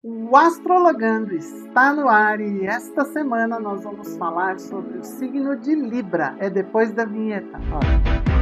O Astrologando está no ar e esta semana nós vamos falar sobre o signo de Libra. É depois da vinheta. Olha.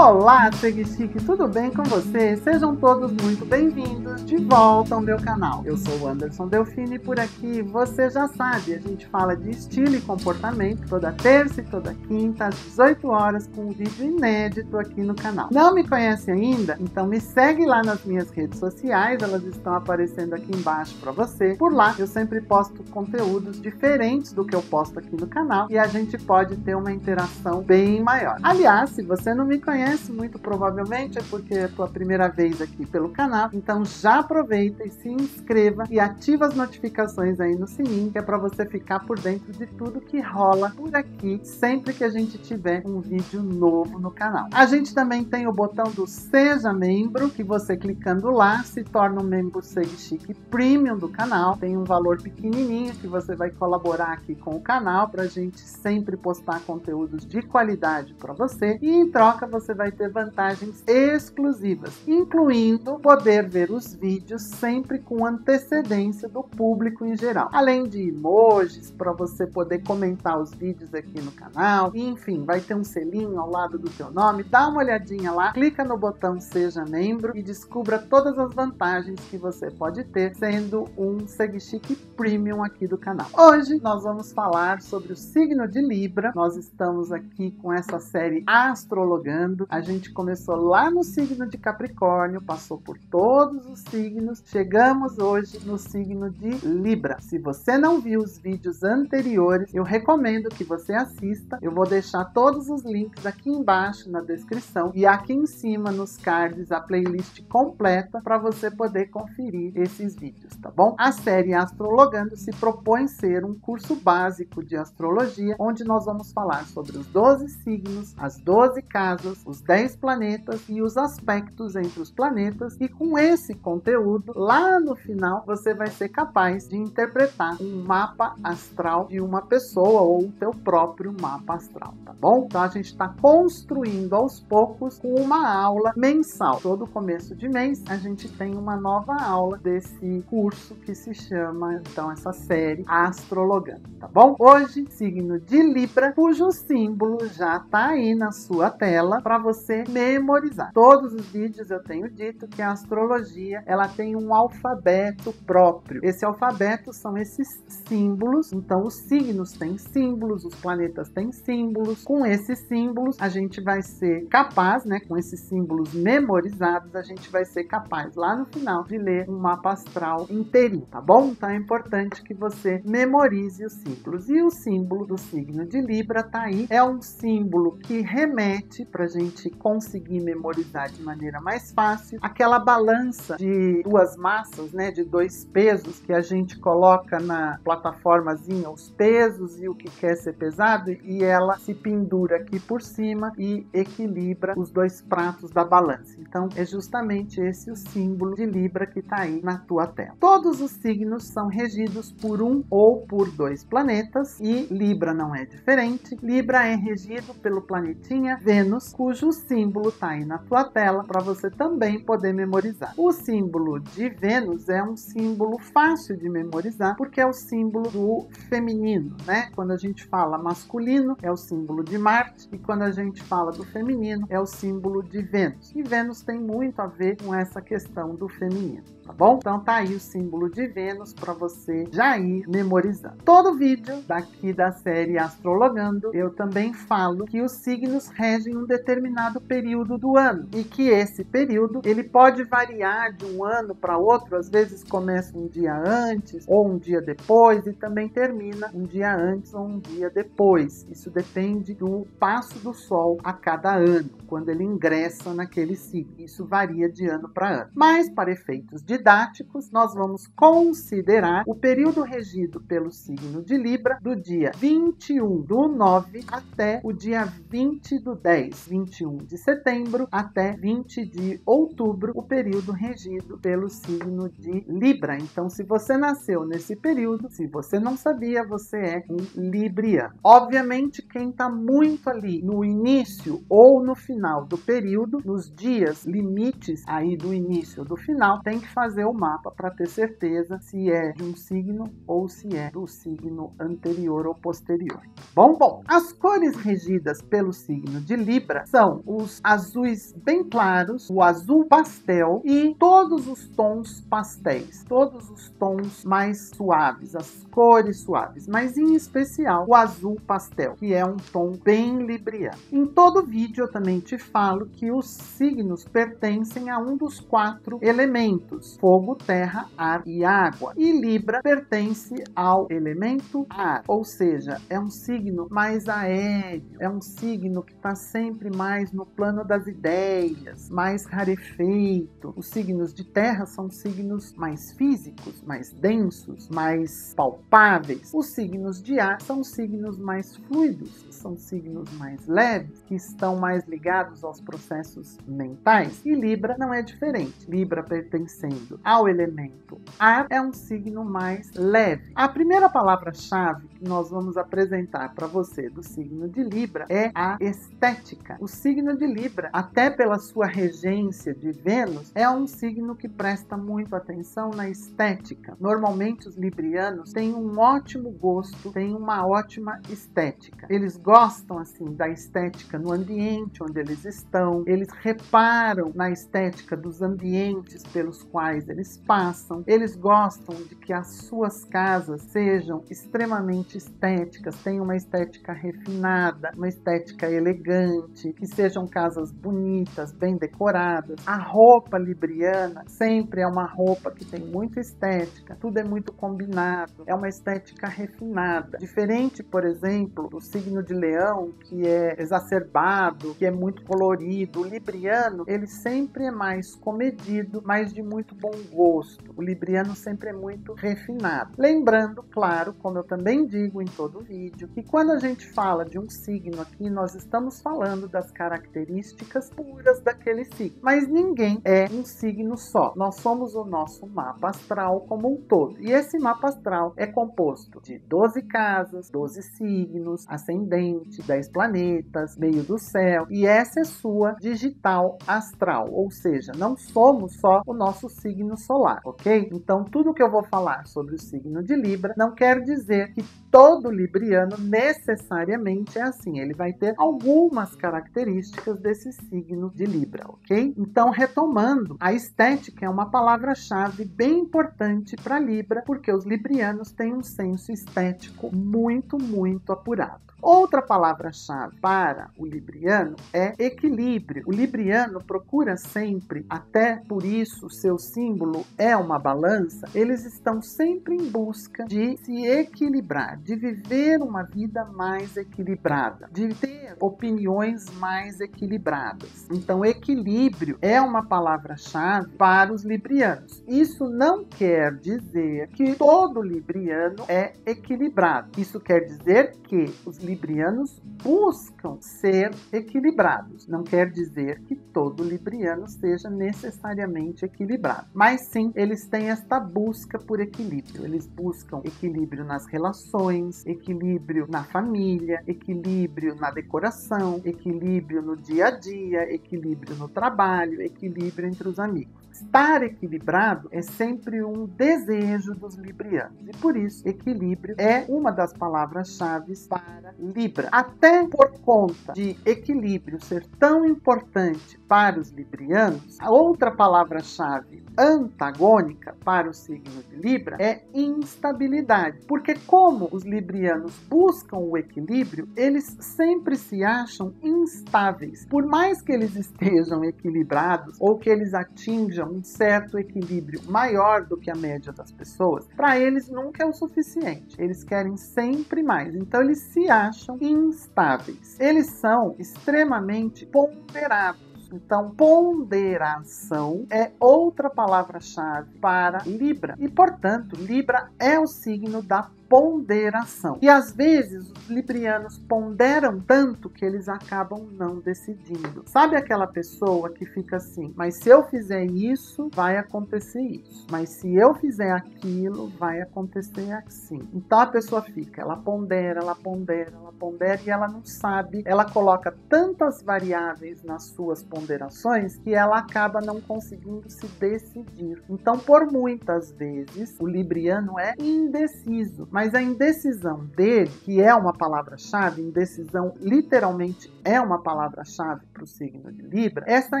Olá, Seguichique, tudo bem com vocês? Sejam todos muito bem-vindos de volta ao meu canal. Eu sou o Anderson Delfini e por aqui você já sabe, a gente fala de estilo e comportamento toda terça e toda quinta às 18 horas com um vídeo inédito aqui no canal. Não me conhece ainda? Então me segue lá nas minhas redes sociais, elas estão aparecendo aqui embaixo para você. Por lá eu sempre posto conteúdos diferentes do que eu posto aqui no canal e a gente pode ter uma interação bem maior. Aliás, se você não me conhece, muito provavelmente é porque é a tua primeira vez aqui pelo canal, então já aproveita e se inscreva e ativa as notificações aí no sininho, que é para você ficar por dentro de tudo que rola por aqui, sempre que a gente tiver um vídeo novo no canal. A gente também tem o botão do Seja Membro, que você clicando lá se torna um membro Seguichique Premium do canal, tem um valor pequenininho que você vai colaborar aqui com o canal para a gente sempre postar conteúdos de qualidade para você e em troca você vai ter vantagens exclusivas, incluindo poder ver os vídeos sempre com antecedência do público em geral. Além de emojis para você poder comentar os vídeos aqui no canal, e, enfim, vai ter um selinho ao lado do teu nome. Dá uma olhadinha lá, clica no botão Seja Membro e descubra todas as vantagens que você pode ter sendo um Seguichique Premium aqui do canal. Hoje nós vamos falar sobre o signo de Libra. Nós estamos aqui com essa série Astrologando. A gente começou lá no signo de Capricórnio, passou por todos os signos, chegamos hoje no signo de Libra. Se você não viu os vídeos anteriores, eu recomendo que você assista. Eu vou deixar todos os links aqui embaixo na descrição e aqui em cima nos cards a playlist completa para você poder conferir esses vídeos, tá bom? A série Astrologando se propõe ser um curso básico de astrologia, onde nós vamos falar sobre os 12 signos, as 12 casas, os 10 planetas e os aspectos entre os planetas, e com esse conteúdo, lá no final, você vai ser capaz de interpretar um mapa astral de uma pessoa ou o teu próprio mapa astral, tá bom? Então a gente está construindo aos poucos com uma aula mensal. Todo começo de mês a gente tem uma nova aula desse curso que se chama, então, essa série Astrologando, tá bom? Hoje, signo de Libra, cujo símbolo já tá aí na sua tela para você memorizar. Todos os vídeos eu tenho dito que a astrologia, ela tem um alfabeto próprio. Esse alfabeto são esses símbolos, então os signos têm símbolos, os planetas têm símbolos. Com esses símbolos a gente vai ser capaz, né, com esses símbolos memorizados, a gente vai ser capaz lá no final de ler um mapa astral inteirinho, tá bom? Então é importante que você memorize os símbolos. E o símbolo do signo de Libra tá aí, é um símbolo que remete pra gente conseguir memorizar de maneira mais fácil aquela balança de duas massas, né, de dois pesos que a gente coloca na plataformazinha os pesos e o que quer ser pesado, e ela se pendura aqui por cima e equilibra os dois pratos da balança. Então é justamente esse o símbolo de Libra que está aí na tua tela. Todos os signos são regidos por um ou por dois planetas e Libra não é diferente. Libra é regido pelo planetinha Vênus, cujo símbolo tá aí na tua tela para você também poder memorizar. O símbolo de Vênus é um símbolo fácil de memorizar porque é o símbolo do feminino, né? Quando a gente fala masculino é o símbolo de Marte e quando a gente fala do feminino é o símbolo de Vênus. E Vênus tem muito a ver com essa questão do feminino, tá bom? Então tá aí o símbolo de Vênus para você já ir memorizando. Todo vídeo daqui da série Astrologando eu também falo que os signos regem um determinado período do ano e que esse período ele pode variar de um ano para outro, às vezes começa um dia antes ou um dia depois e também termina um dia antes ou um dia depois. Isso depende do passo do Sol a cada ano, quando ele ingressa naquele signo. Isso varia de ano para ano. Mas para efeitos didáticos, nós vamos considerar o período regido pelo signo de Libra do dia 21/9 até o dia 20/10. 21 de setembro até 20 de outubro, o período regido pelo signo de Libra. Então, se você nasceu nesse período, se você não sabia, você é um libriano. Obviamente, quem está muito ali no início ou no final do período, nos dias limites aí do início ou do final, tem que fazer o mapa para ter certeza se é de um signo ou se é do signo anterior ou posterior. Bom, as cores regidas pelo signo de Libra são os azuis bem claros, o azul pastel e todos os tons pastéis, todos os tons mais suaves, as cores suaves, mas em especial o azul pastel, que é um tom bem libriano. Em todo vídeo eu também te falo que os signos pertencem a um dos 4 elementos: fogo, terra, ar e água. E Libra pertence ao elemento ar, ou seja, é um signo mais aéreo, é um signo que está sempre mais no plano das ideias, mais rarefeito. Os signos de terra são signos mais físicos, mais densos, mais palpáveis. Os signos de ar são signos mais fluidos, são signos mais leves, que estão mais ligados aos processos mentais. E Libra não é diferente. Libra, pertencendo ao elemento ar, é um signo mais leve. A primeira palavra-chave que nós vamos apresentar para você do signo de Libra é a estética. O signo de Libra, até pela sua regência de Vênus, é um signo que presta muito atenção na estética. Normalmente os librianos têm um ótimo gosto, têm uma ótima estética. Eles gostam assim da estética no ambiente onde eles estão, eles reparam na estética dos ambientes pelos quais eles passam, eles gostam de que as suas casas sejam extremamente estéticas, tenham uma estética refinada, uma estética elegante, que sejam casas bonitas, bem decoradas. A roupa libriana sempre é uma roupa que tem muita estética, tudo é muito combinado, é uma estética refinada. Diferente, por exemplo, do signo de Leão, que é exacerbado, que é muito colorido. O libriano, ele sempre é mais comedido, mas de muito bom gosto. O libriano sempre é muito refinado. Lembrando, claro, como eu também digo em todo vídeo, que quando a gente fala de um signo aqui, nós estamos falando das características puras daquele signo. Mas ninguém é um signo só. Nós somos o nosso mapa astral como um todo. E esse mapa astral é composto de 12 casas, 12 signos, ascendente, 10 planetas, meio do céu. E essa é sua digital astral. Ou seja, não somos só o nosso signo solar, ok? Então, tudo que eu vou falar sobre o signo de Libra não quer dizer que todo libriano necessariamente é assim. Ele vai ter algumas características desse signo de Libra, ok? Então, retomando, a estética é uma palavra-chave bem importante para Libra, porque os librianos têm um senso estético muito, muito apurado. Outra palavra-chave para o libriano é equilíbrio. O libriano procura sempre, até por isso o seu símbolo é uma balança, eles estão sempre em busca de se equilibrar, de viver uma vida mais equilibrada, de ter opiniões mais equilibradas. Então, equilíbrio é uma palavra-chave para os librianos. Isso não quer dizer que todo libriano é equilibrado. Isso quer dizer que os librianos buscam ser equilibrados. Não quer dizer que todo libriano seja necessariamente equilibrado, mas sim, eles têm esta busca por equilíbrio. Eles buscam equilíbrio nas relações, equilíbrio na família, equilíbrio na decoração, equilíbrio no dia a dia, equilíbrio no trabalho, equilíbrio entre os amigos. Estar equilibrado é sempre um desejo dos librianos e por isso equilíbrio é uma das palavras-chave para Libra. Até por conta de equilíbrio ser tão importante para os librianos, a outra palavra-chave antagônica para o signo de Libra é instabilidade, porque como os librianos buscam o equilíbrio, eles sempre se acham instáveis. Por mais que eles estejam equilibrados ou que eles atinjam um certo equilíbrio maior do que a média das pessoas, para eles nunca é o suficiente. Eles querem sempre mais. Então eles se acham instáveis. Eles são extremamente ponderados. Então, ponderação é outra palavra-chave para Libra. E, portanto, Libra é o signo da ponderação. E às vezes os librianos ponderam tanto que eles acabam não decidindo. Sabe aquela pessoa que fica assim, mas se eu fizer isso, vai acontecer isso. Mas se eu fizer aquilo, vai acontecer assim. Então a pessoa fica, ela pondera, ela pondera, ela pondera e ela não sabe, ela coloca tantas variáveis nas suas ponderações que ela acaba não conseguindo se decidir. Então, por muitas vezes, o libriano é indeciso, mas a indecisão dele, que é uma palavra-chave, indecisão literalmente é uma palavra-chave para o signo de Libra, essa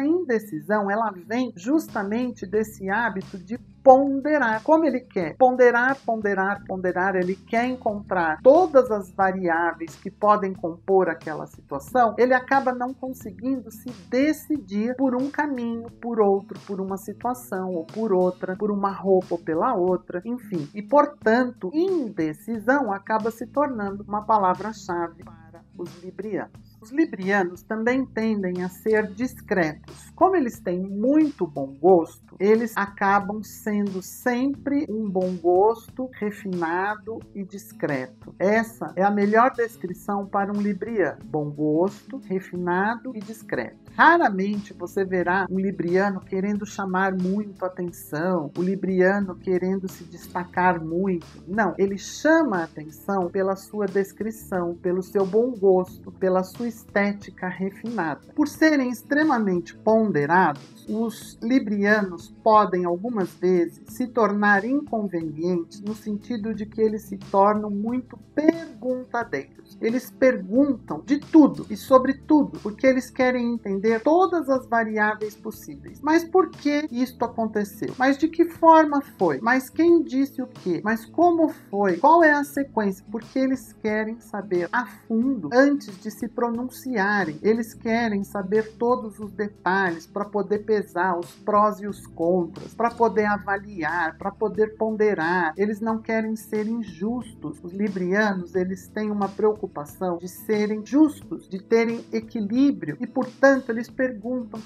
indecisão, ela vem justamente desse hábito de ponderar. Como ele quer ponderar, ponderar, ponderar, ele quer encontrar todas as variáveis que podem compor aquela situação, ele acaba não conseguindo se decidir por um caminho, por outro, por uma situação ou por outra, por uma roupa ou pela outra, enfim. E, portanto, indecisão acaba se tornando uma palavra-chave para os librianos. Os librianos também tendem a ser discretos. Como eles têm muito bom gosto, eles acabam sendo sempre um bom gosto, refinado e discreto. Essa é a melhor descrição para um libriano. Bom gosto, refinado e discreto. Raramente você verá um libriano querendo chamar muito atenção, o libriano querendo se destacar muito. Não, ele chama a atenção pela sua descrição, pelo seu bom gosto, pela sua estética refinada. Por serem extremamente ponderados, os librianos podem algumas vezes se tornar inconvenientes no sentido de que eles se tornam muito perguntadeiros. Eles perguntam de tudo e sobre tudo, porque eles querem entender todas as variáveis possíveis. Mas por que isto aconteceu? Mas de que forma foi? Mas quem disse o quê? Mas como foi? Qual é a sequência? Porque eles querem saber a fundo antes de se pronunciarem. Eles querem saber todos os detalhes para poder pesar os prós e os contras, para poder avaliar, para poder ponderar. Eles não querem ser injustos. Os librianos, eles têm uma preocupação de serem justos, de terem equilíbrio e, portanto, eles perguntam.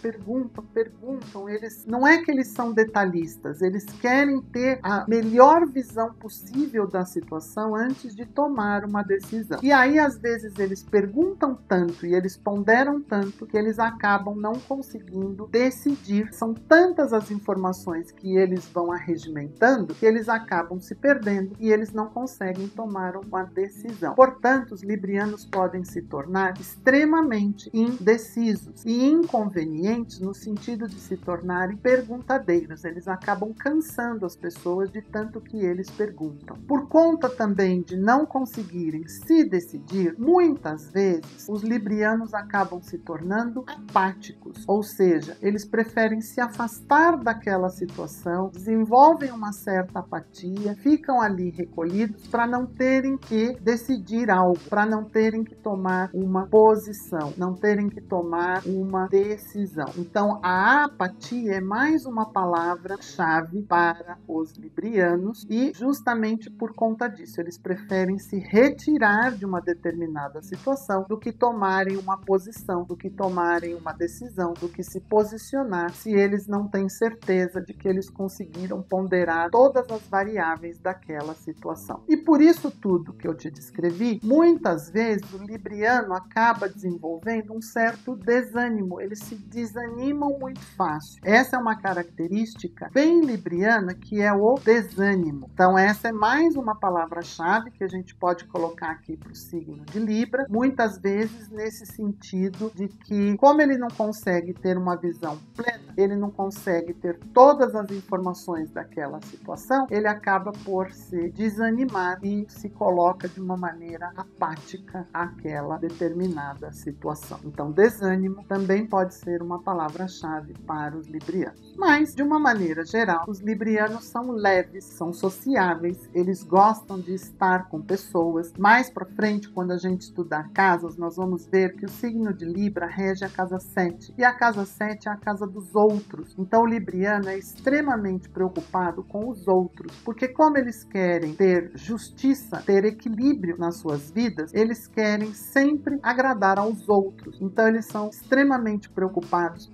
Eles não é que eles são detalhistas, eles querem ter a melhor visão possível da situação antes de tomar uma decisão. E aí, às vezes, eles perguntam tanto e eles ponderam tanto que eles acabam não conseguindo decidir. São tantas as informações que eles vão arregimentando que eles acabam se perdendo e eles não conseguem tomar uma decisão. Portanto, os librianos podem se tornar extremamente indecisos e inconvenientes no sentido de se tornarem perguntadeiros. Eles acabam cansando as pessoas de tanto que eles perguntam. Por conta também de não conseguirem se decidir, muitas vezes os librianos acabam se tornando apáticos, ou seja, eles preferem se afastar daquela situação, desenvolvem uma certa apatia, ficam ali recolhidos para não terem que decidir algo, para não terem que tomar uma posição, não terem que tomar uma decisão. Então, a apatia é mais uma palavra-chave para os librianos e justamente por conta disso, eles preferem se retirar de uma determinada situação do que tomarem uma posição, do que tomarem uma decisão, do que se posicionar se eles não têm certeza de que eles conseguiram ponderar todas as variáveis daquela situação. E por isso tudo que eu te descrevi, muitas vezes o libriano acaba desenvolvendo um certo desânimo, eles se desanimam muito fácil. Essa é uma característica bem libriana que é o desânimo. Então essa é mais uma palavra-chave que a gente pode colocar aqui para o signo de Libra, muitas vezes nesse sentido de que, como ele não consegue ter uma visão plena, ele não consegue ter todas as informações daquela situação, ele acaba por se desanimar e se coloca de uma maneira apática àquela determinada situação. Então, desânimo também pode ser uma palavra-chave para os librianos. Mas, de uma maneira geral, os librianos são leves, são sociáveis, eles gostam de estar com pessoas. Mais para frente, quando a gente estudar casas, nós vamos ver que o signo de Libra rege a casa 7, e a casa 7 é a casa dos outros. Então, o libriano é extremamente preocupado com os outros, porque como eles querem ter justiça, ter equilíbrio possível nas suas vidas, eles querem sempre agradar aos outros. Então eles são extremamente preocupados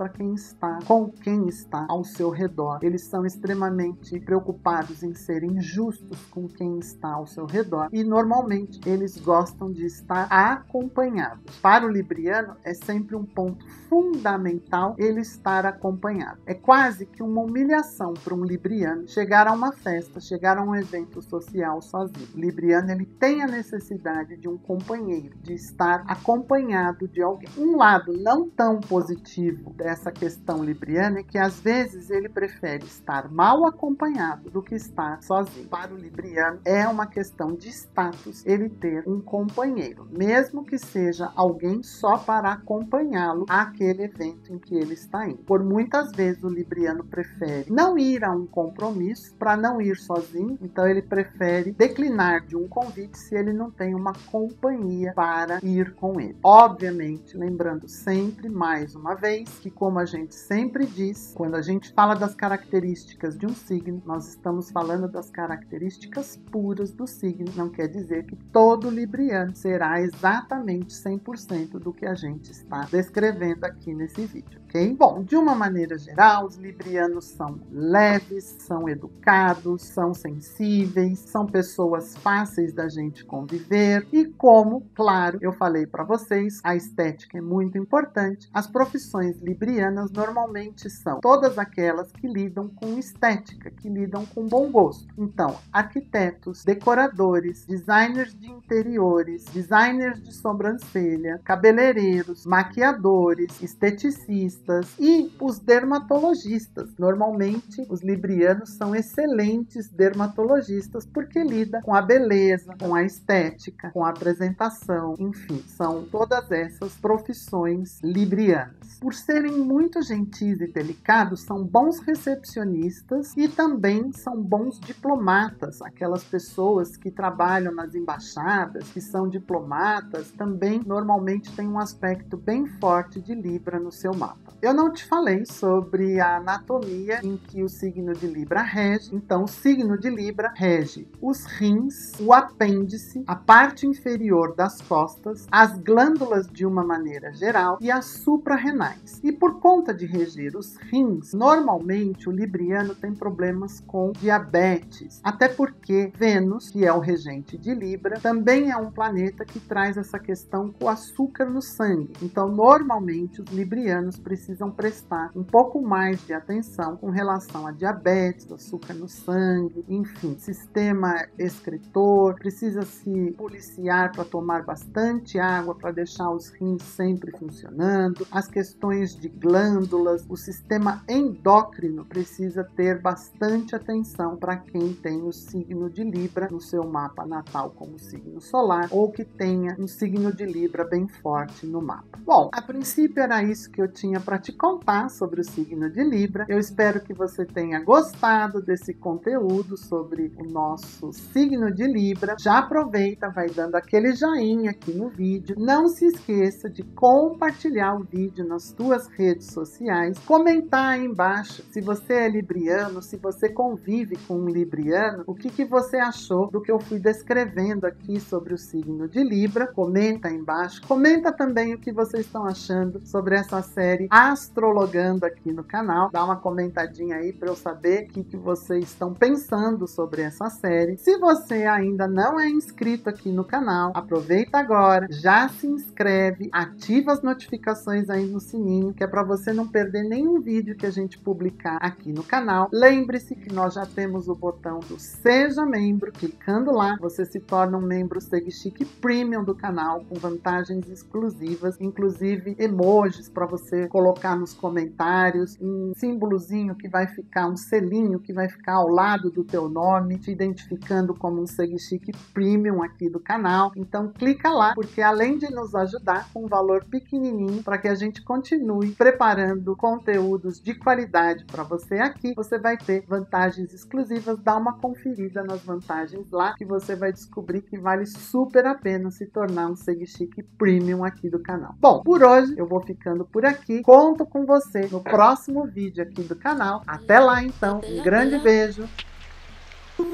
com quem está ao seu redor. Eles são extremamente preocupados em serem justos com quem está ao seu redor. E normalmente eles gostam de estar acompanhados. Para o libriano é sempre um ponto fundamental ele estar acompanhado. É quase que uma humilhação para um libriano chegar a uma festa, chegar a um evento social sozinho. O libriano ele tem a necessidade de um companheiro, de estar acompanhado de alguém. Um lado não tão positivo dessa questão libriana é que às vezes ele prefere estar mal acompanhado do que estar sozinho. Para o libriano é uma questão de status ele ter um companheiro, mesmo que seja alguém só para acompanhá-lo àquele evento em que ele está indo. Por muitas vezes o libriano prefere não ir a um compromisso para não ir sozinho, então ele prefere declinar de um convite se ele não tem uma companhia para ir com ele. Obviamente, lembrando sempre, mais uma vez, que como a gente sempre diz, quando a gente fala das características de um signo, nós estamos falando das características puras do signo. Não quer dizer que todo libriano será exatamente 100% do que a gente está descrevendo aqui nesse vídeo, ok? Bom, de uma maneira geral, os librianos são leves, são educados, são sensíveis, são pessoas fáceis da gente conviver e como, claro, eu falei para vocês, a estética é muito importante. As profissões librianas normalmente são todas aquelas que lidam com estética, que lidam com bom gosto. Então, arquitetos, decoradores, designers de interiores, designers de sobrancelha, cabeleireiros, maquiadores, esteticistas e os dermatologistas. Normalmente, os librianos são excelentes dermatologistas porque lidam com a beleza, com a estética, com a apresentação, enfim, são todas essas profissões librianas. Por serem muito gentis e delicados, são bons recepcionistas e também são bons diplomatas. Aquelas pessoas que trabalham nas embaixadas, que são diplomatas, também normalmente têm um aspecto bem forte de Libra no seu mapa. Eu não te falei sobre a anatomia em que o signo de Libra rege. Então, o signo de Libra rege os rins, o apêndice, a parte inferior das costas, as glândulas de uma maneira geral e as suprarrenais. E por conta de reger os rins, normalmente o libriano tem problemas com diabetes, até porque Vênus, que é o regente de Libra, também é um planeta que traz essa questão com o açúcar no sangue. Então, normalmente, os librianos precisam prestar um pouco mais de atenção com relação a diabetes, açúcar no sangue, enfim, sistema excretor, precisa se policiar para tomar bastante água para deixar os rins sempre funcionando, as questões de glândulas, o sistema endócrino precisa ter bastante atenção para quem tem o signo de Libra no seu mapa natal como signo solar ou que tenha um signo de Libra bem forte no mapa. Bom, a princípio era isso que eu tinha para te contar sobre o signo de Libra. Eu espero que você tenha gostado desse conteúdo sobre o nosso signo de Libra. Já aproveita, vai dando aquele joinha aqui no vídeo. Não se esqueça de compartilhar o vídeo nas tuas redes sociais, comentar aí embaixo se você é libriano, se você convive com um libriano, o que você achou do que eu fui descrevendo aqui sobre o signo de Libra. Comenta aí embaixo. Comenta também o que vocês estão achando sobre essa série Astrologando aqui no canal. Dá uma comentadinha aí para eu saber o que vocês estão pensando sobre essa série. Se você ainda não é inscrito aqui no canal, aproveita agora, já se inscreve, ativa as notificações aí no sininho, que é para você não perder nenhum vídeo que a gente publicar aqui no canal. Lembre-se que nós já temos o botão do Seja Membro. Clicando lá, você se torna um membro SegChique Premium do canal, com vantagens exclusivas, inclusive emojis para você colocar nos comentários, um símbolozinho que vai ficar, um selinho que vai ficar ao lado do teu nome, te identificando como um SegChique Premium aqui do canal. Então clica lá, porque além de nos ajudar com um valor pequenininho para que a gente continue preparando conteúdos de qualidade para você aqui, você vai ter vantagens exclusivas. Dá uma conferida nas vantagens lá, que você vai descobrir que vale super a pena se tornar um SegChique Premium aqui do canal. Bom, por hoje eu vou ficando por aqui. Conto com você no próximo vídeo aqui do canal. Até lá então, um grande beijo.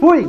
Fui!